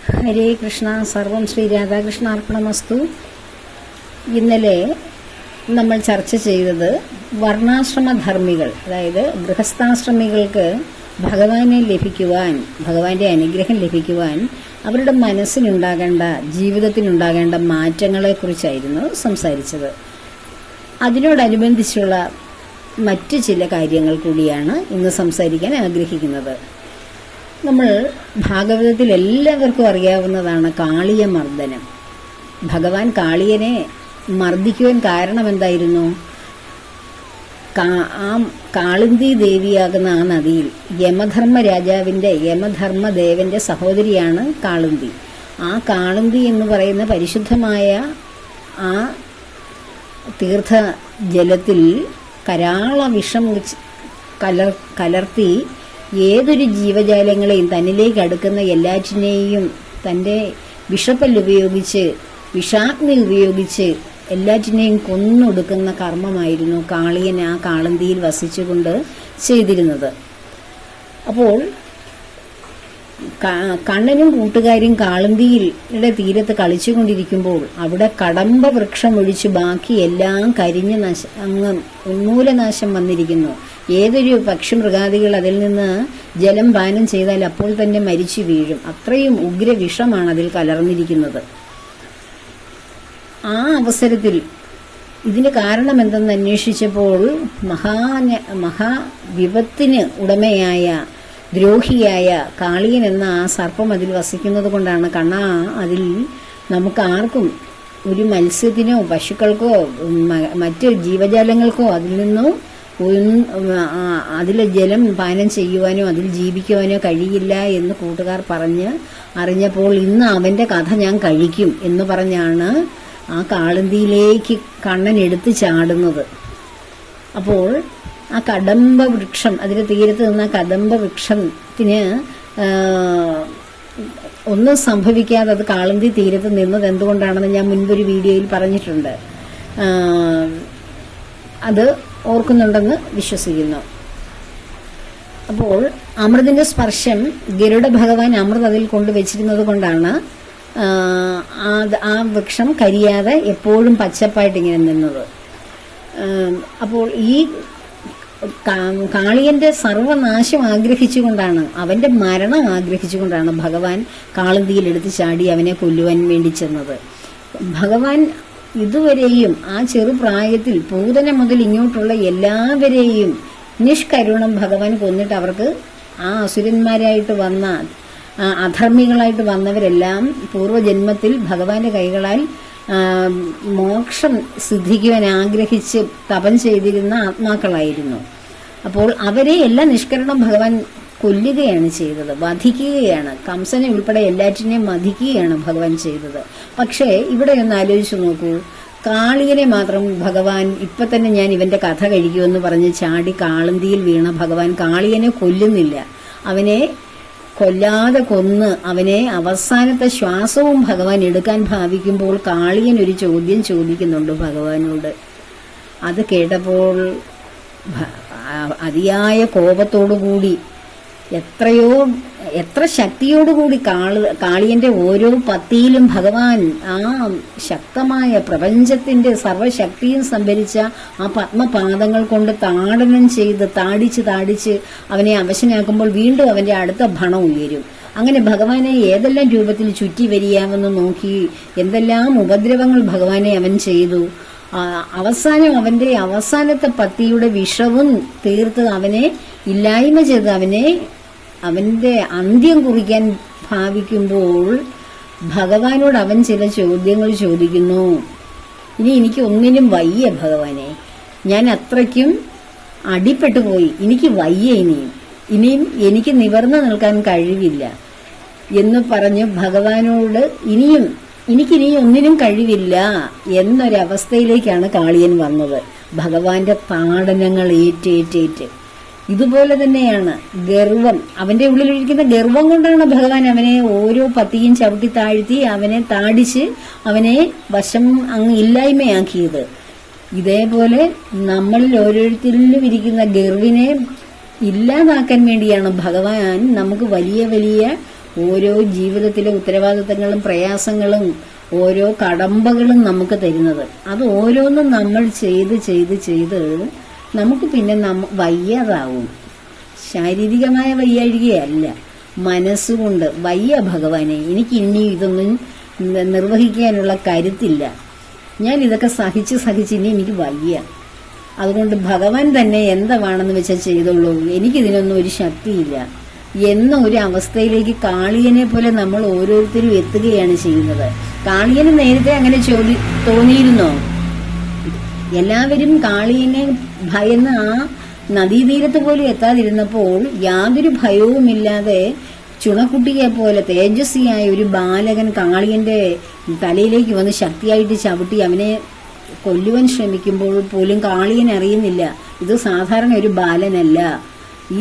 ഹരേ കൃഷ്ണ. സർവം ശ്രീ രാധാകൃഷ്ണാർപ്പണമസ്തു. ഇന്നലെ നമ്മൾ ചർച്ച ചെയ്തത് വർണ്ണാശ്രമധർമ്മികൾ, അതായത് ഗൃഹസ്ഥാശ്രമികൾക്ക് ഭഗവാനെ ലഭിക്കുവാൻ, ഭഗവാന്റെ അനുഗ്രഹം ലഭിക്കുവാൻ അവരുടെ മനസ്സിനുണ്ടാകേണ്ട, ജീവിതത്തിനുണ്ടാകേണ്ട മാറ്റങ്ങളെക്കുറിച്ചായിരുന്നു സംസാരിച്ചത്. അതിനോടനുബന്ധിച്ചുള്ള മറ്റ് ചില കാര്യങ്ങൾ കൂടിയാണ് ഇന്ന് സംസാരിക്കാൻ ആഗ്രഹിക്കുന്നത്. നമ്മൾ ഭാഗവതത്തിൽ എല്ലാവർക്കും അറിയാവുന്നതാണ് കാളിയ മർദ്ദനം. ഭഗവാൻ കാളിയനെ മർദ്ദിക്കുവാൻ കാരണം എന്തായിരുന്നു? ആ കാളിന്തി ദേവിയാകുന്ന ആ നദിയിൽ യമധർമ്മദേവന്റെ സഹോദരിയാണ് കാളിന്തി. ആ കാളിന്തി എന്ന് പറയുന്ന പരിശുദ്ധമായ ആ തീർത്ഥ ജലത്തിൽ കരാള വിഷം കലർത്തി ഏതൊരു ജീവജാലങ്ങളെയും തന്നിലേക്ക് അടുക്കുന്ന എല്ലാറ്റിനെയും തൻ്റെ വിഷപ്പല്ലുപയോഗിച്ച്, വിഷാഗ്നി ഉപയോഗിച്ച് എല്ലാറ്റിനെയും കൊന്നൊടുക്കുന്ന കർമ്മമായിരുന്നു കാളിയൻ ആ കാളന്തിയിൽ വസിച്ചുകൊണ്ട് ചെയ്തിരുന്നത്. അപ്പോൾ കണ്ണനും കൂട്ടുകാരും കാളന്തിയുടെ തീരത്ത് കളിച്ചുകൊണ്ടിരിക്കുമ്പോൾ അവിടെ കടമ്പ വൃക്ഷം ഒഴിച്ച് ബാക്കി എല്ലാം കരിഞ്ഞ് അങ്ങ് ഉന്മൂലനാശം വന്നിരിക്കുന്നു. ഏതൊരു പക്ഷിമൃഗാദികൾ അതിൽ നിന്ന് ജലം പാനം ചെയ്താൽ അപ്പോൾ തന്നെ മരിച്ചു വീഴും. അത്രയും ഉഗ്രവിഷമാണ് അതിൽ കലർന്നിരിക്കുന്നത്. ആ അവസരത്തിൽ ഇതിന് കാരണം എന്തെന്ന് അന്വേഷിച്ചപ്പോൾ മഹാവിപത്തിന് ഉടമയായ ദ്രോഹിയായ കാളിയൻ എന്ന ആ സർപ്പം അതിൽ വസിക്കുന്നത് കൊണ്ടാണ് കണ്ണാ, അതിൽ നമുക്ക് ആർക്കും, ഒരു മത്സ്യത്തിനോ പശുക്കൾക്കോ മറ്റ് ജീവജാലങ്ങൾക്കോ അതിൽ നിന്നോ അതിലെ ജലം പാനം ചെയ്യുവാനോ അതിൽ ജീവിക്കുവാനോ കഴിയില്ല എന്ന് കൂട്ടുകാർ അറിഞ്ഞപ്പോൾ ഇന്ന് അവന്റെ കഥ ഞാൻ കഴിക്കും എന്ന് പറഞ്ഞാണ് ആ കാളന്തിയിലേക്ക് കണ്ണൻ എടുത്ത് ചാടുന്നത്. അപ്പോൾ ആ കദംബ വൃക്ഷം, അതിന്റെ തീരത്ത് നിന്ന കദംബ വൃക്ഷത്തിന് ഒന്നും സംഭവിക്കാതെ അത് കാളന്തി തീരത്ത് നിന്നത് എന്തുകൊണ്ടാണെന്ന് ഞാൻ മുൻപൊരു വീഡിയോയിൽ പറഞ്ഞിട്ടുണ്ട്. അത് ഓർക്കുന്നുണ്ടെന്ന് വിശ്വസിക്കുന്നു. അപ്പോൾ അമൃതിന്റെ സ്പർശം ഗരുഡ ഭഗവാൻ അമൃത് അതിൽ കൊണ്ടുവച്ചിരുന്നത് കൊണ്ടാണ് ആ വൃക്ഷം കരിയാതെ എപ്പോഴും പച്ചപ്പായിട്ട് ഇങ്ങനെ നിന്നത്. അപ്പോൾ ഈ കാളിയന്റെ സർവനാശം ആഗ്രഹിച്ചുകൊണ്ടാണ്, അവന്റെ മരണം ആഗ്രഹിച്ചുകൊണ്ടാണ് ഭഗവാൻ കാളന്തിയിൽ എടുത്ത് ചാടി അവനെ കൊല്ലുവാൻ വേണ്ടി ചെന്നത്. ഭഗവാൻ ഇതുവരെയും ആ ചെറുപ്രായത്തിൽ പൂതന മുതൽ ഇങ്ങോട്ടുള്ള എല്ലാവരെയും നിഷ്കരുണം ഭഗവാൻ കൊന്നിട്ട് അവർക്ക് ആ അസുരന്മാരായിട്ട് വന്ന അധർമ്മികളായിട്ട് വന്നവരെല്ലാം പൂർവ്വജന്മത്തിൽ ഭഗവാന്റെ കൈകളാൽ മോക്ഷം സിദ്ധിക്കുവാൻ ആഗ്രഹിച്ച് തപം ചെയ്തിരുന്ന ആത്മാക്കളായിരുന്നു. അപ്പോൾ അവരെ എല്ലാം നിഷ്കരണം ഭഗവാൻ കൊല്ലുകയാണ് ചെയ്തത്, വധിക്കുകയാണ്. കംസനെ ഉൾപ്പെടെ എല്ലാറ്റിനെയും വധിക്കുകയാണ് ഭഗവാൻ ചെയ്തത്. പക്ഷേ ഇവിടെ ഒന്ന് ആലോചിച്ച് നോക്കൂ, കാളിയനെ മാത്രം ഭഗവാൻ ഇപ്പൊ തന്നെ ഞാൻ ഇവന്റെ കഥ കഴിക്കുമെന്ന് പറഞ്ഞ് ചാടി കാളന്തിയിൽ വീണ ഭഗവാൻ കാളിയനെ കൊല്ലുന്നില്ല. അവനെ കൊല്ലാതെ കൊന്ന് അവനെ അവസാനത്തെ ശ്വാസവും ഭഗവാൻ എടുക്കാൻ ഭാവിക്കുമ്പോൾ കാളിയൻ ഒരു ചോദ്യം ചോദിക്കുന്നുണ്ട് ഭഗവാനോട്. അത് കേട്ടപ്പോൾ അതിയായ കോപത്തോടുകൂടി, എത്ര ശക്തിയോടുകൂടി കാളിയന്റെ ഓരോ പത്തിയിലും ഭഗവാൻ ആ ശക്തമായ പ്രപഞ്ചത്തിന്റെ സർവശക്തിയും സംഭരിച്ച ആ പത്മപാദങ്ങൾ കൊണ്ട് താടനം ചെയ്ത് താടിച്ച് അവനെ അവശനാക്കുമ്പോൾ വീണ്ടും അവന്റെ അടുത്ത ഭണം ഉയരും. അങ്ങനെ ഭഗവാനെ ഏതെല്ലാം രൂപത്തിൽ ചുറ്റി വരിയാമെന്ന് നോക്കി എന്തെല്ലാം ഉപദ്രവങ്ങൾ ഭഗവാനെ അവൻ ചെയ്തു. അവസാനം അവന്റെ അവസാനത്തെ പത്തിയുടെ വിഷവും തീർത്ത് അവനെ ഇല്ലായ്മ ചെയ്ത് അവന്റെ അന്ത്യം കുറിക്കാൻ ഭാവിക്കുമ്പോൾ ഭഗവാനോട് അവൻ ചില ചോദ്യങ്ങൾ ചോദിക്കുന്നു. ഇനി എനിക്ക് ഒന്നിനും വയ്യ ഭഗവാനെ, ഞാൻ അത്രയ്ക്കും അടിപ്പെട്ടു പോയി, എനിക്ക് വയ്യ, ഇനിയും എനിക്ക് നിവർന്നു നിൽക്കാൻ കഴിവില്ല എന്ന് പറഞ്ഞ് ഭഗവാനോട് എനിക്കിനിയും ഒന്നിനും കഴിവില്ല എന്നൊരവസ്ഥയിലേക്കാണ് കാളിയൻ വന്നത്. ഭഗവാന്റെ താടനങ്ങൾ ഏറ്റേറ്റ് ഇതുപോലെ തന്നെയാണ് ഗർവം, അവന്റെ ഉള്ളിലിരിക്കുന്ന ഗർവം കൊണ്ടാണ് ഭഗവാൻ അവനെ ഓരോ പത്തിയും ചവിട്ടി താഴ്ത്തി അവനെ താടിച്ച് അവനെ വശം അങ്ങ് ഇല്ലായ്മയാക്കിയത്. ഇതേപോലെ നമ്മളിൽ ഓരോരുത്തരിലും ഇരിക്കുന്ന ഗർവിനെ ഇല്ലാതാക്കാൻ വേണ്ടിയാണ് ഭഗവാൻ നമുക്ക് വലിയ വലിയ ഓരോ ജീവിതത്തിലെ ഉത്തരവാദിത്തങ്ങളും പ്രയാസങ്ങളും ഓരോ കടമ്പകളും നമുക്ക് തരുന്നത്. അത് ഓരോന്നും നമ്മൾ ചെയ്ത് ചെയ്ത് ചെയ്ത് നമുക്ക് പിന്നെ വയ്യാതാവും. ശാരീരികമായ വയ്യാഴികയല്ല, മനസ്സുകൊണ്ട് വയ്യ ഭഗവാനെ, എനിക്ക് ഇനി ഇതൊന്നും നിർവഹിക്കാനുള്ള കരുത്തില്ല, ഞാൻ ഇതൊക്കെ സഹിച്ച് സഹിച്ച് ഇനി എനിക്ക് വയ്യ, അതുകൊണ്ട് ഭഗവാൻ തന്നെ എന്താണെന്ന് വെച്ചാൽ ചെയ്തോളൂ, എനിക്കിതിനൊന്നും ഒരു ശക്തിയില്ല എന്ന ഒരു അവസ്ഥയിലേക്ക് കാളിയനെ പോലെ നമ്മൾ ഓരോരുത്തരും എത്തുകയാണ് ചെയ്യുന്നത്. കാളിയന് നേരത്തെ അങ്ങനെ തോന്നിയിരുന്നോ? എല്ലാവരും കാളിയനെ ഭയന്ന് ആ നദീതീരത്ത് പോലും എത്താതിരുന്നപ്പോൾ യാതൊരു ഭയവുമില്ലാതെ ചുണക്കുട്ടിയെ പോലെ തേജസ്വിയായ ഒരു ബാലകൻ കാളിയന്റെ തലയിലേക്ക് വന്ന് ശക്തിയായിട്ട് ചവിട്ടി അവനെ കൊല്ലുവാൻ ശ്രമിക്കുമ്പോൾ പോലും കാളിയൻ അറിയുന്നില്ല ഇത് സാധാരണ ഒരു ബാലനല്ല,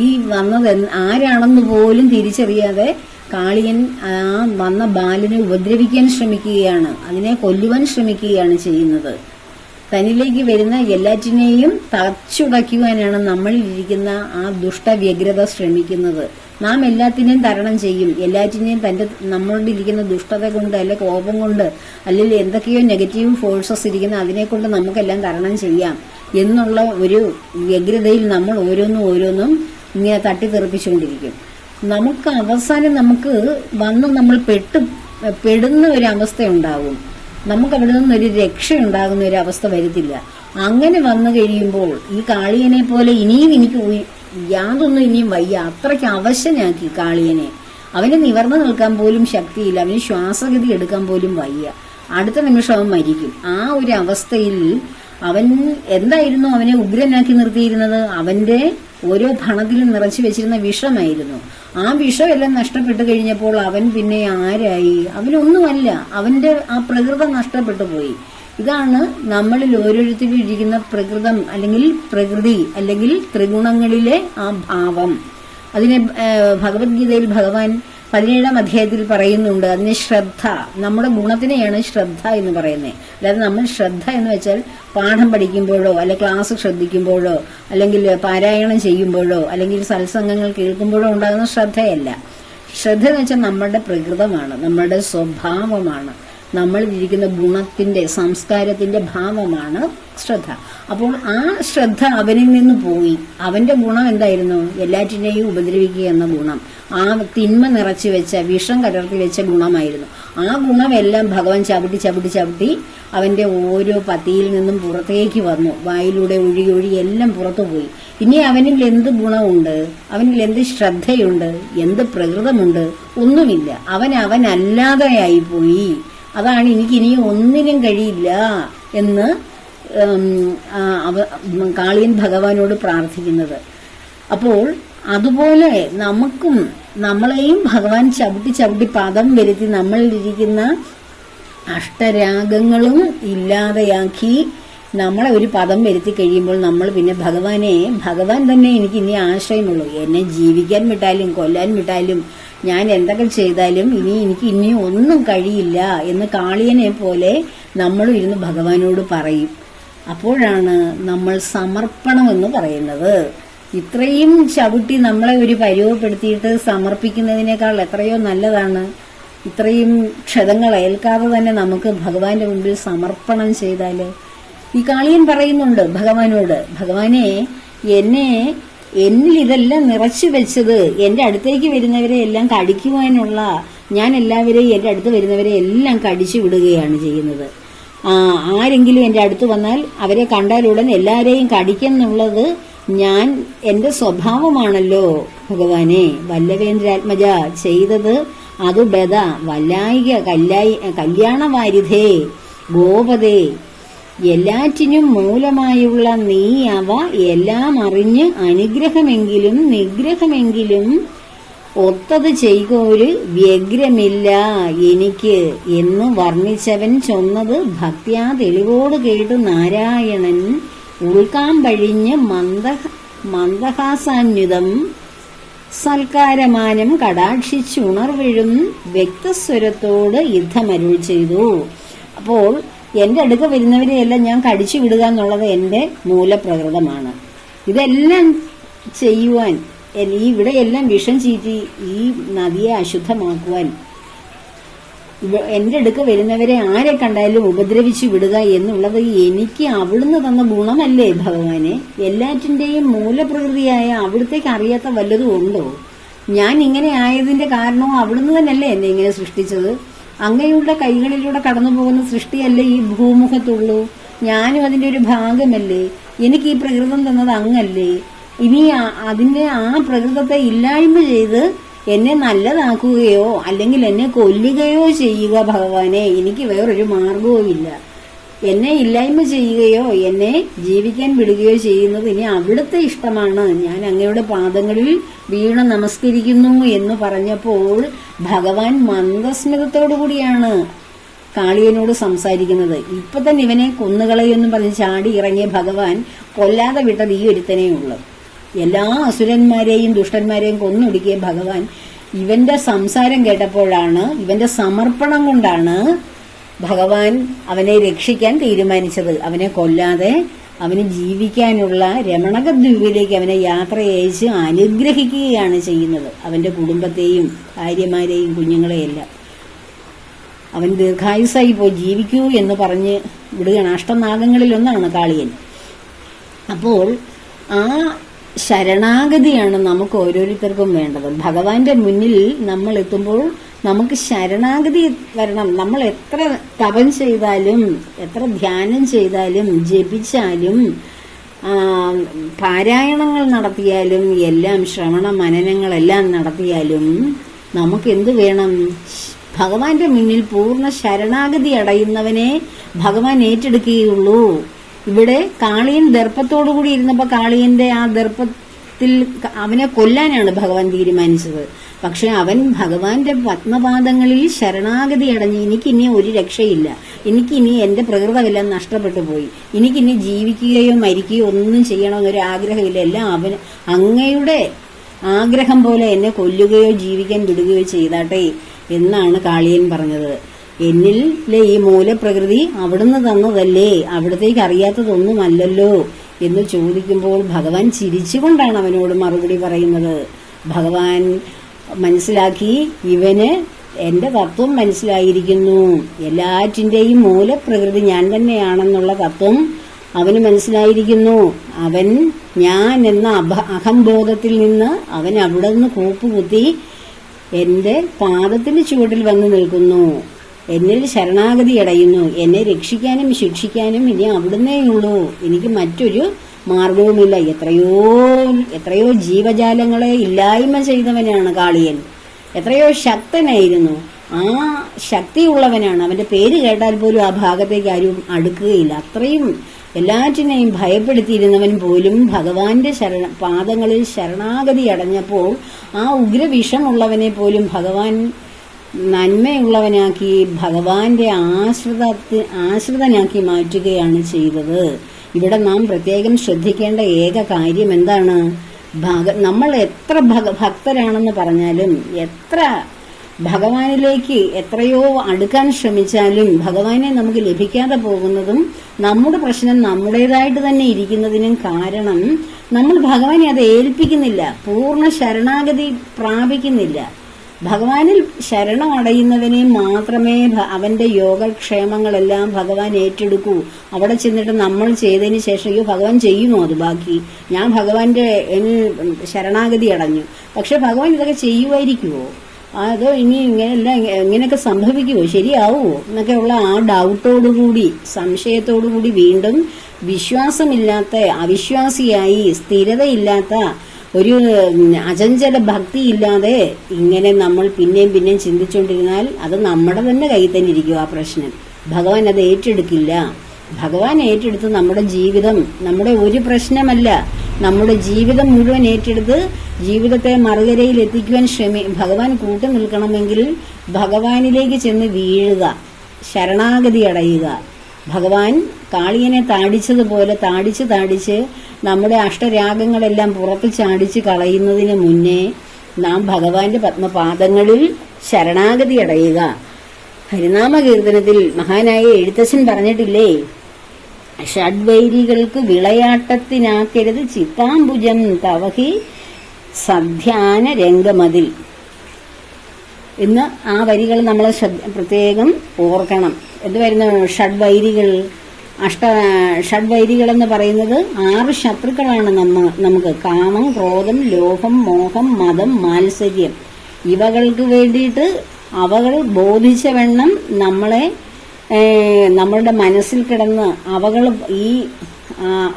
ഈ വന്നത് ആരാണെന്ന് പോലും തിരിച്ചറിയാതെ കാളിയൻ ആ വന്ന ബാലനെ ഉപദ്രവിക്കാൻ ശ്രമിക്കുകയാണ്, അതിനെ കൊല്ലുവാൻ ശ്രമിക്കുകയാണ് ചെയ്യുന്നത്. തന്നിലേക്ക് വരുന്ന എല്ലാറ്റിനെയും തച്ചുടയ്ക്കുവാനാണ് നമ്മളിലിരിക്കുന്ന ആ ദുഷ്ടവ്യഗ്രത ശ്രമിക്കുന്നത്. നാം എല്ലാത്തിനെയും തരണം ചെയ്യും, എല്ലാറ്റിനെയും നമ്മളുടെ ഇരിക്കുന്ന ദുഷ്ടത കൊണ്ട് അല്ലെ കോപം കൊണ്ട് അല്ലെങ്കിൽ എന്തൊക്കെയോ നെഗറ്റീവ് ഫോഴ്സസ് ഇരിക്കുന്ന അതിനെ കൊണ്ട് നമുക്കെല്ലാം തരണം ചെയ്യാം എന്നുള്ള ഒരു വ്യഗ്രതയിൽ നമ്മൾ ഓരോന്നും ഇങ്ങനെ തട്ടിത്തെറിപ്പിച്ചുകൊണ്ടിരിക്കും. നമുക്ക് അവസാനം നമ്മൾ പെടുന്ന ഒരു അവസ്ഥ ഉണ്ടാവും. നമുക്ക് അവിടെ നിന്നൊരു രക്ഷ ഉണ്ടാകുന്ന ഒരു അവസ്ഥ വരുത്തില്ല. അങ്ങനെ വന്നു കഴിയുമ്പോൾ ഈ കാളിയനെ പോലെ ഇനിയും എനിക്ക് യാതൊന്നും ഇനിയും വയ്യ, അത്രയ്ക്ക് അവശനാക്കി കാളിയനെ. അവന് നിവർന്നു നിൽക്കാൻ പോലും ശക്തിയില്ല, അവന് ശ്വാസഗതി എടുക്കാൻ പോലും വയ്യ, അടുത്ത നിമിഷം അവൻ മരിക്കും. ആ ഒരു അവസ്ഥയിൽ അവൻ എന്തായിരുന്നു അവനെ ഉഗ്രനാക്കി നിർത്തിയിരുന്നത്? അവന്റെ ഓരോ ഭണത്തിലും നിറച്ചു വെച്ചിരുന്ന വിഷമായിരുന്നു. ആ വിഷമെല്ലാം നഷ്ടപ്പെട്ടു കഴിഞ്ഞപ്പോൾ അവൻ പിന്നെ ആരായി? അവനൊന്നുമല്ല, അവന്റെ ആ പ്രകൃതം നഷ്ടപ്പെട്ടു പോയി. ഇതാണ് നമ്മളിൽ ഓരോരുത്തരും ഇരിക്കുന്ന പ്രകൃതം അല്ലെങ്കിൽ പ്രകൃതി അല്ലെങ്കിൽ ത്രിഗുണങ്ങളിലെ ആ ഭാവം. അതിനെ ഭഗവത്ഗീതയിൽ ഭഗവാൻ 17-ാം അധ്യായത്തിൽ പറയുന്നുണ്ട്, അതിന് ശ്രദ്ധ, നമ്മുടെ ഗുണത്തിനെയാണ് ശ്രദ്ധ എന്ന് പറയുന്നത്. അല്ലാതെ നമ്മൾ ശ്രദ്ധ എന്ന് വെച്ചാൽ പാഠം പഠിക്കുമ്പോഴോ അല്ലെ ക്ലാസ് ശ്രദ്ധിക്കുമ്പോഴോ അല്ലെങ്കിൽ പാരായണം ചെയ്യുമ്പോഴോ അല്ലെങ്കിൽ സത്സംഗങ്ങൾ കേൾക്കുമ്പോഴോ ഉണ്ടാകുന്ന ശ്രദ്ധയല്ല. ശ്രദ്ധ എന്ന് വെച്ചാൽ നമ്മളുടെ പ്രകൃതമാണ്, നമ്മളുടെ സ്വഭാവമാണ്, നമ്മളിലിരിക്കുന്ന ഗുണത്തിന്റെ സംസ്കാരത്തിന്റെ ഭാവമാണ് ശ്രദ്ധ. അപ്പോൾ ആ ശ്രദ്ധ അവനിൽ നിന്ന് പോയി. അവന്റെ ഗുണം എന്തായിരുന്നു? എല്ലാറ്റിനെയും ഉപദ്രവിക്കുക എന്ന ഗുണം, ആ തിന്മ നിറച്ചു വെച്ച വിഷം കലർത്തി വെച്ച ഗുണമായിരുന്നു. ആ ഗുണമെല്ലാം ഭഗവാൻ ചവിട്ടി ചവിട്ടി ചവിട്ടി അവന്റെ ഓരോ പത്തിയിൽ നിന്നും പുറത്തേക്ക് വന്നു, വായിലൂടെ ഒഴുകി ഒഴുകി എല്ലാം പുറത്തുപോയി. ഇനി അവനിൽ എന്ത് ഗുണമുണ്ട്? അവനിൽ എന്ത് ശ്രദ്ധയുണ്ട്? എന്ത് പ്രകൃതമുണ്ട്? ഒന്നുമില്ല. അവനല്ലാതെയായി പോയി. അതാണ് എനിക്കിനിയും ഒന്നിനും കഴിയില്ല എന്ന് കാളിയൻ ഭഗവാനോട് പ്രാർത്ഥിക്കുന്നത്. അപ്പോൾ അതുപോലെ നമ്മളെയും ഭഗവാൻ ചവിട്ടി ചവിട്ടി പദം വരുത്തി നമ്മളിലിരിക്കുന്ന അഷ്ടരാഗങ്ങളും ഇല്ലാതെയാക്കി നമ്മളെ ഒരു പദം വരുത്തി കഴിയുമ്പോൾ നമ്മൾ പിന്നെ ഭഗവാൻ തന്നെ എനിക്ക് ഇനി ആശ്രയമുള്ളൂ. എന്നെ ജീവിക്കാൻ വിട്ടാലും കൊല്ലാൻ വിട്ടാലും ഞാൻ എന്തൊക്കെ ചെയ്താലും എനിക്ക് ഇനിയും ഒന്നും കഴിയില്ല എന്ന് കാളിയനെ പോലെ നമ്മളും ഇരുന്ന് ഭഗവാനോട് പറയും. അപ്പോഴാണ് നമ്മൾ സമർപ്പണം എന്ന് പറയുന്നത്. ഇത്രയും ചവിട്ടി നമ്മളെ ഒരു പരുവപ്പെടുത്തിയിട്ട് സമർപ്പിക്കുന്നതിനേക്കാൾ എത്രയോ നല്ലതാണ് ഇത്രയും ക്ഷതങ്ങൾ ഏൽക്കാതെ തന്നെ നമുക്ക് ഭഗവാന്റെ മുമ്പിൽ സമർപ്പണം ചെയ്താല്. ഈ കാളിയൻ പറയുന്നുണ്ട് ഭഗവാനോട്, ഭഗവാനെ, എന്നിൽ ഇതെല്ലാം നിറച്ചു വെച്ചത് എന്റെ അടുത്തേക്ക് വരുന്നവരെ എല്ലാം കടിക്കുവാനുള്ള, ഞാൻ എല്ലാവരെയും എന്റെ അടുത്ത് വരുന്നവരെ എല്ലാം കടിച്ചു വിടുകയാണ് ചെയ്യുന്നത്. ആരെങ്കിലും എന്റെ അടുത്ത് വന്നാൽ അവരെ കണ്ടാലുടൻ എല്ലാരെയും കടിക്കുന്നുള്ളത് എന്റെ സ്വഭാവമാണല്ലോ ഭഗവാനെ. വല്ലവേന്ദ്രാത്മജ ചെയ്തത് അതു ബദ വല്ലായിക കല്യാണവാരിധേ ഗോപതേ, എല്ലാറ്റിനും മൂലമായുള്ള നീ അവ എല്ലാം അറിഞ്ഞ് അനുഗ്രഹമെങ്കിലും നിഗ്രഹമെങ്കിലും ഒത്തത് ചെയ്തൊരു വ്യഗ്രമില്ല എനിക്ക് എന്ന് വർണ്ണിച്ചവൻ ചൊന്നത് ഭക്ത്യാ തെളിവോട് കേട്ടു നാരായണൻ ഉൾക്കാമ്പഴിഞ്ഞ് മന്ദഹാസാന്വിതം സൽക്കാരമാനം കടാക്ഷിച്ചുണർവിഴും വ്യക്തസ്വരത്തോട് യുദ്ധമരുൾ ചെയ്തു. അപ്പോൾ എന്റെ അടുക്ക വരുന്നവരെയെല്ലാം ഞാൻ കടിച്ചു വിടുക എന്നുള്ളത് എന്റെ മൂലപ്രകൃതമാണ്. ഇതെല്ലാം ചെയ്യുവാൻ ഇവിടെ എല്ലാം വിഷം ചീറ്റി ഈ നദിയെ അശുദ്ധമാക്കുവാൻ എന്റെ അടുക്ക് വരുന്നവരെ ആരെ കണ്ടാലും ഉപദ്രവിച്ചു വിടുക എന്നുള്ളത് എനിക്ക് അവിടുന്ന് തന്ന ഗുണമല്ലേ ഭഗവാനെ? എല്ലാറ്റിന്റെയും മൂലപ്രകൃതിയായ അവിടത്തേക്ക് അറിയാത്ത വല്ലതും ഉണ്ടോ? ഞാൻ ഇങ്ങനെ ആയതിന്റെ കാരണവും അവിടുന്ന് തന്നെയല്ലേ എന്നെ ഇങ്ങനെ സൃഷ്ടിച്ചത്? അങ്ങയുടെ കൈകളിലൂടെ കടന്നു പോകുന്ന സൃഷ്ടിയല്ലേ ഈ ഭൂമുഖത്തുള്ളൂ. ഞാനും അതിന്റെ ഒരു ഭാഗമല്ലേ. എനിക്ക് ഈ പ്രകൃതം തന്നത് അങ്ങല്ലേ. ഇനി അതിന്റെ ആ പ്രകൃതത്തെ ഇല്ലായ്മ ചെയ്ത് എന്നെ നല്ലതാക്കുകയോ അല്ലെങ്കിൽ എന്നെ കൊല്ലുകയോ ചെയ്യുക ഭഗവാനെ. എനിക്ക് വേറൊരു മാർഗവും ഇല്ല. എന്നെ ഇല്ലായ്മ ചെയ്യുകയോ എന്നെ ജീവിക്കാൻ വിടുകയോ ചെയ്യുന്നത് ഇനി അവിടുത്തെ ഇഷ്ടമാണ്. ഞാൻ അങ്ങയുടെ പാദങ്ങളിൽ വീണ് നമസ്കരിക്കുന്നു എന്ന് പറഞ്ഞപ്പോൾ ഭഗവാൻ മന്ദസ്മിതത്തോടു കൂടിയാണ് കാളിയനോട് സംസാരിക്കുന്നത്. ഇപ്പൊ തന്നെ ഇവനെ കൊന്നുകളയെന്നും പറഞ്ഞ് ചാടി ഇറങ്ങിയ ഭഗവാൻ കൊല്ലാതെ വിട്ടത് ഈ ഒരുത്തനേ ഉള്ളു. എല്ലാ അസുരന്മാരെയും ദുഷ്ടന്മാരെയും കൊന്നൊടുക്കിയ ഭഗവാൻ ഇവന്റെ സംസാരം കേട്ടപ്പോഴാണ്, ഇവന്റെ സമർപ്പണം കൊണ്ടാണ് ഭഗവാൻ അവനെ രക്ഷിക്കാൻ തീരുമാനിച്ചത്. അവനെ കൊല്ലാതെ അവന് ജീവിക്കാനുള്ള രമണകദ്വീപിലേക്ക് അവനെ യാത്ര അയച്ച് അനുഗ്രഹിക്കുകയാണ് ചെയ്യുന്നത്. അവന്റെ കുടുംബത്തെയും ഭാര്യമാരെയും കുഞ്ഞുങ്ങളെയെല്ലാം അവൻ ദീർഘായുസായി പോയി ജീവിക്കൂ എന്ന് പറഞ്ഞ് വിടുകയാണ്. അഷ്ടനാഗങ്ങളിലൊന്നാണ് കാളിയൻ. അപ്പോൾ ആ ശരണാഗതിയാണ് നമുക്ക് ഓരോരുത്തർക്കും വേണ്ടത്. ഭഗവാന്റെ മുന്നിൽ നമ്മൾ എത്തുമ്പോൾ നമുക്ക് ശരണാഗതി വരണം. നമ്മൾ എത്ര തപം ചെയ്താലും എത്ര ധ്യാനം ചെയ്താലും ജപിച്ചാലും പാരായണങ്ങൾ നടത്തിയാലും എല്ലാം ശ്രവണ മനനങ്ങളെല്ലാം നടത്തിയാലും നമുക്ക് എന്ത് വേണം? ഭഗവാന്റെ മുന്നിൽ പൂർണ്ണ ശരണാഗതി അടയുന്നവനെ ഭഗവാൻ ഏറ്റെടുക്കുകയുള്ളൂ. ഇവിടെ കാളിയൻ ദർപ്പത്തോടുകൂടി ഇരുന്നപ്പോൾ കാളിയന്റെ ആ ദർപ്പത്തിൽ അവനെ കൊല്ലാനാണ് ഭഗവാൻ തീരുമാനിച്ചത്. പക്ഷെ അവൻ ഭഗവാന്റെ പത്മപാദങ്ങളിൽ ശരണാഗതി അടഞ്ഞ് എനിക്കിനി ഒരു രക്ഷയില്ല, എനിക്കിനി എന്റെ പ്രകൃതമെല്ലാം നഷ്ടപ്പെട്ടു പോയി, എനിക്കിനി ജീവിക്കുകയോ മരിക്കുകയോ ഒന്നും ചെയ്യണമെന്നൊരു ആഗ്രഹമില്ല, എല്ലാം അവൻ അങ്ങയുടെ ആഗ്രഹം പോലെ എന്നെ കൊല്ലുകയോ ജീവിക്കാൻ വിടുകയോ ചെയ്താട്ടെ എന്നാണ് കാളിയൻ പറഞ്ഞത്. എന്നിലെ ഈ മൂലപ്രകൃതി അവിടുന്ന് തന്നതല്ലേ, അവിടത്തേക്ക് അറിയാത്തതൊന്നുമല്ലല്ലോ എന്ന് ചോദിക്കുമ്പോൾ ഭഗവാൻ ചിരിച്ചുകൊണ്ടാണ് അവനോട് മറുപടി പറയുന്നത്. ഭഗവാൻ മനസ്സിലാക്കി, ഇവന് എന്റെ തത്വം മനസ്സിലായിരിക്കുന്നു, എല്ലാറ്റിന്റെയും മൂലപ്രകൃതി ഞാൻ തന്നെയാണെന്നുള്ള തത്വം അവന് മനസ്സിലായിരിക്കുന്നു. അവൻ ഞാൻ എന്ന അഹംബോധത്തിൽ നിന്ന് അവൻ അവിടെ നിന്ന് കൂപ്പുകുത്തി എന്റെ പാദത്തിന്റെ ചുവട്ടിൽ വന്നു നിൽക്കുന്നു, എന്നിൽ ശരണാഗതി അടയുന്നു. എന്നെ രക്ഷിക്കാനും ശിക്ഷിക്കാനും ഇനി അവിടുന്നേയുള്ളൂ, എനിക്ക് മറ്റൊരു മാർഗവുമില്ല. എത്രയോ ജീവജാലങ്ങളെ ഇല്ലായ്മ ചെയ്തവനാണ് കാളിയൻ, എത്രയോ ശക്തനായിരുന്നു, ആ ശക്തിയുള്ളവനാണ്. അവന്റെ പേര് കേട്ടാൽ പോലും ആ ഭാഗത്തേക്ക് ആരും അടുക്കുകയില്ല. അത്രയും എല്ലാറ്റിനെയും ഭയപ്പെടുത്തിയിരുന്നവൻ പോലും ഭഗവാന്റെ പാദങ്ങളിൽ ശരണാഗതി അടഞ്ഞപ്പോൾ ആ ഉഗ്രവിഷമുള്ളവനെ പോലും ഭഗവാൻ നന്മയുള്ളവനാക്കി ഭഗവാന്റെ ആശ്രിതനാക്കി മാറ്റുകയാണ് ചെയ്തത്. ഇവിടെ നാം പ്രത്യേകം ശ്രദ്ധിക്കേണ്ട ഏക കാര്യം എന്താണ്? നമ്മൾ എത്ര ഭക്തരാണെന്ന് പറഞ്ഞാലും, എത്ര ഭഗവാനിലേക്ക് എത്രയോ അടുക്കാൻ ശ്രമിച്ചാലും ഭഗവാനെ നമുക്ക് ലഭിക്കാതെ പോകുന്നതും നമ്മുടെ പ്രശ്നം നമ്മുടേതായിട്ട് തന്നെ ഇരിക്കുന്നതിനും കാരണം നമ്മൾ ഭഗവാനെ അത് ഏൽപ്പിക്കുന്നില്ല, പൂർണ്ണ ശരണാഗതി പ്രാപിക്കുന്നില്ല. ഭഗവാനിൽ ശരണം അടയുന്നവനെ മാത്രമേ അവന്റെ യോഗക്ഷേമങ്ങളെല്ലാം ഭഗവാൻ ഏറ്റെടുക്കൂ. അവിടെ ചെന്നിട്ട് നമ്മൾ ചെയ്തതിന് ശേഷം അയ്യോ ഭഗവാൻ ചെയ്യുമോ അത് ബാക്കി, ഞാൻ ഭഗവാന്റെ ശരണാഗതി അടഞ്ഞു, പക്ഷെ ഭഗവാൻ ഇതൊക്കെ ചെയ്യുമായിരിക്കുമോ, അതോ ഇനി ഇങ്ങനെയൊക്കെ സംഭവിക്കുമോ, ശരിയാവുമോ എന്നൊക്കെയുള്ള ആ ഡൗട്ടോടുകൂടി സംശയത്തോടുകൂടി വീണ്ടും വിശ്വാസമില്ലാത്ത അവിശ്വാസിയായി സ്ഥിരതയില്ലാത്ത ഒരു അചഞ്ചല ഭക്തിയില്ലാതെ ഇങ്ങനെ നമ്മൾ പിന്നെയും ചിന്തിച്ചുകൊണ്ടിരുന്നാൽ അത് നമ്മുടെ തന്നെ കയ്യിൽ തന്നെ ഇരിക്കും ആ പ്രശ്നം. ഭഗവാൻ അത് ഏറ്റെടുക്കില്ല. ഭഗവാൻ ഏറ്റെടുത്ത് നമ്മുടെ ജീവിതം, നമ്മുടെ ഒരു പ്രശ്നമല്ല, നമ്മുടെ ജീവിതം മുഴുവൻ ഏറ്റെടുത്ത് ജീവിതത്തെ മറുകരയിൽ എത്തിക്കുവാൻ ഭഗവാൻ കൂട്ടു നിൽക്കണമെങ്കിൽ ഭഗവാനിലേക്ക് ചെന്ന് വീഴുക, ശരണാഗതി അടയുക. ഭഗവാൻ കാളിയനെ താടിച്ചതുപോലെ താടിച്ച് നമ്മുടെ അഷ്ടരാഗങ്ങളെല്ലാം പുറത്ത് ചാടിച്ച് കളയുന്നതിന് മുന്നേ നാം ഭഗവാന്റെ പത്മപാദങ്ങളിൽ ശരണാഗതി അടയുക. ഹരിനാമകീർത്തനത്തിൽ മഹാനായ എഴുത്തച്ഛൻ പറഞ്ഞിട്ടില്ലേ, ഷഡ്വൈരികൾക്ക് വിളയാട്ടത്തിനാക്കരുത് ചിത്താംബുജം തവഹി സധ്യാന രംഗമതിൽ. ഇന്ന് ആ വരികൾ നമ്മൾ പ്രത്യേകം ഓർക്കണം. എന്ത് വരുന്നു? ഷഡ്വൈരികൾ. ഷഡ്വൈരികൾ എന്ന് പറയുന്നത് 6 ശത്രുക്കളാണ് നമുക്ക്. കാമം, ക്രോധം, ലോഭം, മോഹം, മതം, മാത്സര്യം. ഇവകൾക്ക് വേണ്ടിയിട്ട് അവകൾ ബോധിച്ച വണ്ണം നമ്മളുടെ മനസ്സിൽ കിടന്ന് അവകൾ ഈ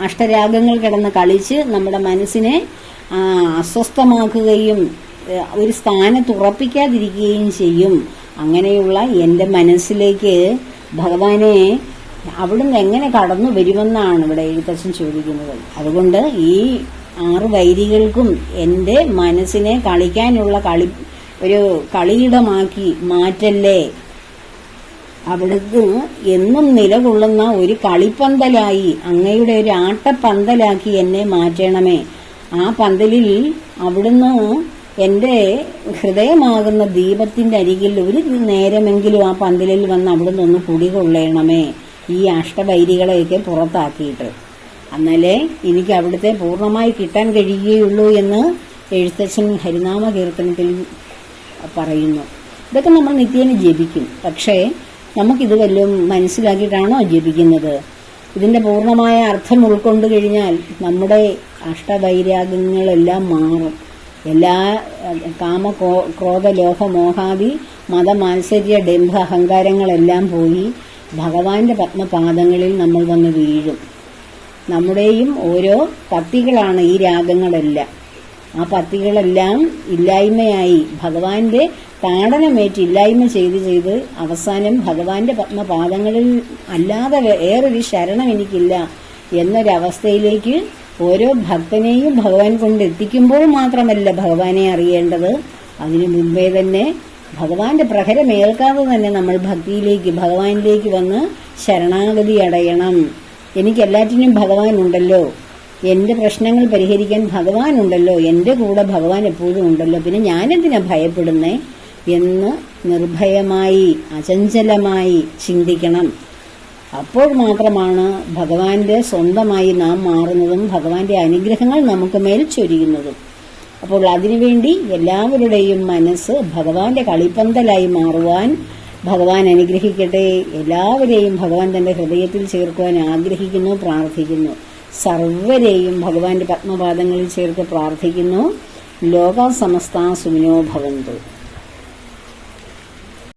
അഷ്ടരാഗങ്ങൾ കിടന്ന് കളിച്ച് നമ്മുടെ മനസ്സിനെ അസ്വസ്ഥമാക്കുകയും ഒരു സ്ഥാനത്ത് ഉറപ്പിക്കാതിരിക്കുകയും ചെയ്യും. അങ്ങനെയുള്ള എൻ്റെ മനസ്സിലേക്ക് ഭഗവാനെ അവിടുന്ന് എങ്ങനെ കടന്നു വരുമെന്നാണ് ഇവിടെ എഴുത്തച്ഛൻ ചോദിക്കുന്നത്. അതുകൊണ്ട് ഈ 6 വൈരികൾക്കും എൻ്റെ മനസ്സിനെ കളിക്കാനുള്ള ഒരു കളിയിടമാക്കി മാറ്റല്ലേ. അവിടുന്ന് എന്നും നിലകൊള്ളുന്ന ഒരു കളിപ്പന്തലായി, അങ്ങയുടെ ഒരു ആട്ടപ്പന്തലാക്കി എന്നെ മാറ്റണമേ. ആ പന്തലിൽ അവിടുന്ന് എൻ്റെ ഹൃദയമാകുന്ന ദീപത്തിൻ്റെ അരികിൽ ഒരു നേരമെങ്കിലും ആ പന്തലിൽ വന്ന് അവിടുന്ന് ഒന്ന് കുടികൊള്ളണമേ, ഈ അഷ്ടവൈരികളെയൊക്കെ പുറത്താക്കിയിട്ട്. എന്നാലേ എനിക്ക് അവിടുത്തെ പൂർണ്ണമായി കിട്ടാൻ കഴിയുകയുള്ളൂ എന്ന് എഴുത്തച്ഛൻ ഹരിനാമ കീർത്തനത്തിൽ പറയുന്നു. ഇതൊക്കെ നമ്മൾ നിത്യേന ജപിക്കും. പക്ഷേ നമുക്കിത് വല്ലതും മനസ്സിലാക്കിയിട്ടാണോ ജപിക്കുന്നത്? ഇതിൻ്റെ പൂർണ്ണമായ അർത്ഥം ഉൾക്കൊണ്ടു കഴിഞ്ഞാൽ നമ്മുടെ അഷ്ടവൈരാഗ്യങ്ങളെല്ലാം മാറും. എല്ലാ കാമ, ക്രോധ, ലോഭ, മോഹാദി, മതമാത്സര്യ, ഡംഭ, അഹങ്കാരങ്ങളെല്ലാം പോയി ഭഗവാന്റെ പത്മപാദങ്ങളിൽ നമ്മൾ വന്ന് വീഴും. നമ്മുടെയും ഓരോ പത്തികളാണ് ഈ രാഗങ്ങളെല്ലാം. ആ പത്തികളെല്ലാം ഇല്ലായ്മയായി ഭഗവാന്റെ താടനമേറ്റ് ഇല്ലായ്മ ചെയ്ത് അവസാനം ഭഗവാന്റെ പത്മപാദങ്ങളിൽ അല്ലാതെ വേറൊരു ശരണം എനിക്കില്ല എന്നൊരവസ്ഥയിലേക്ക് ഓരോ ഭക്തനെയും ഭഗവാൻ കൊണ്ടെത്തിക്കുമ്പോൾ മാത്രമല്ല ഭഗവാനെ അറിയേണ്ടത്, അതിനു മുൻപേ തന്നെ ഭഗവാന്റെ പ്രഹരമേൽക്കാതെ തന്നെ നമ്മൾ ഭഗവാനിലേക്ക് വന്ന് ശരണാഗതി അടയണം. എനിക്കെല്ലാറ്റിനും ഭഗവാനുണ്ടല്ലോ, എൻ്റെ പ്രശ്നങ്ങൾ പരിഹരിക്കാൻ ഭഗവാനുണ്ടല്ലോ, എൻ്റെ കൂടെ ഭഗവാൻ എപ്പോഴും ഉണ്ടല്ലോ, പിന്നെ ഞാനെന്തിനാ ഭയപ്പെടുന്നേ എന്ന് നിർഭയമായി അചഞ്ചലമായി ചിന്തിക്കണം. അപ്പോൾ മാത്രമാണ് ഭഗവാന്റെ സ്വന്തമായി നാം മാറുന്നതും ഭഗവാന്റെ അനുഗ്രഹങ്ങൾ നമുക്ക് മേൽ ചൊരിയുന്നതും. അപ്പോൾ അതിനുവേണ്ടി എല്ലാവരുടെയും മനസ്സ് ഭഗവാന്റെ കളിപ്പന്തലായി മാറുവാൻ ഭഗവാൻ അനുഗ്രഹിക്കട്ടെ. എല്ലാവരെയും ഭഗവാൻ തന്റെ ഹൃദയത്തിൽ ചേർക്കുവാൻ ആഗ്രഹിക്കുന്നു, പ്രാർത്ഥിക്കുന്നു. സർവരെയും ഭഗവാന്റെ പത്മപാദങ്ങളിൽ ചേർത്ത് പ്രാർത്ഥിക്കുന്നു. ലോകാ സമസ്താ സുഖിനോ ഭവന്തു.